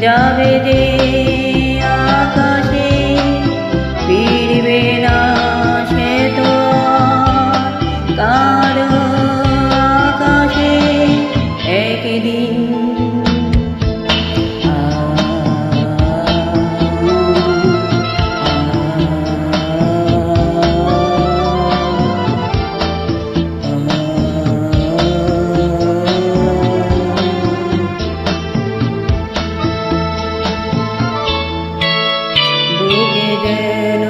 যাবে যে আকাশে, ফিরবে না সে তো কারো আকাশে একদিন। যেন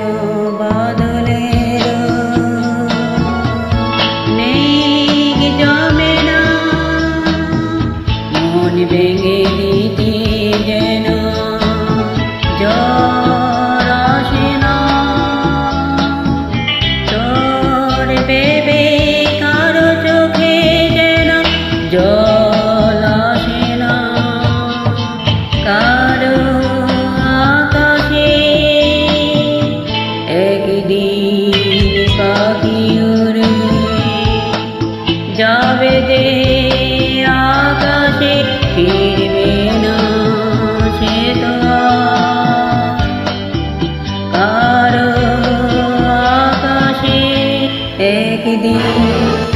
বাদলের মেঘ জমে না, মন ভেঙে দিতে যেন ঝড় আসে না। তোর ভেবে কারো চোখে যেন জল আসে না, কারো একদিন পাখি উড়ে যাবে যে আকাশে, ফিরবে না সে তো কারো আকাশে একদিন।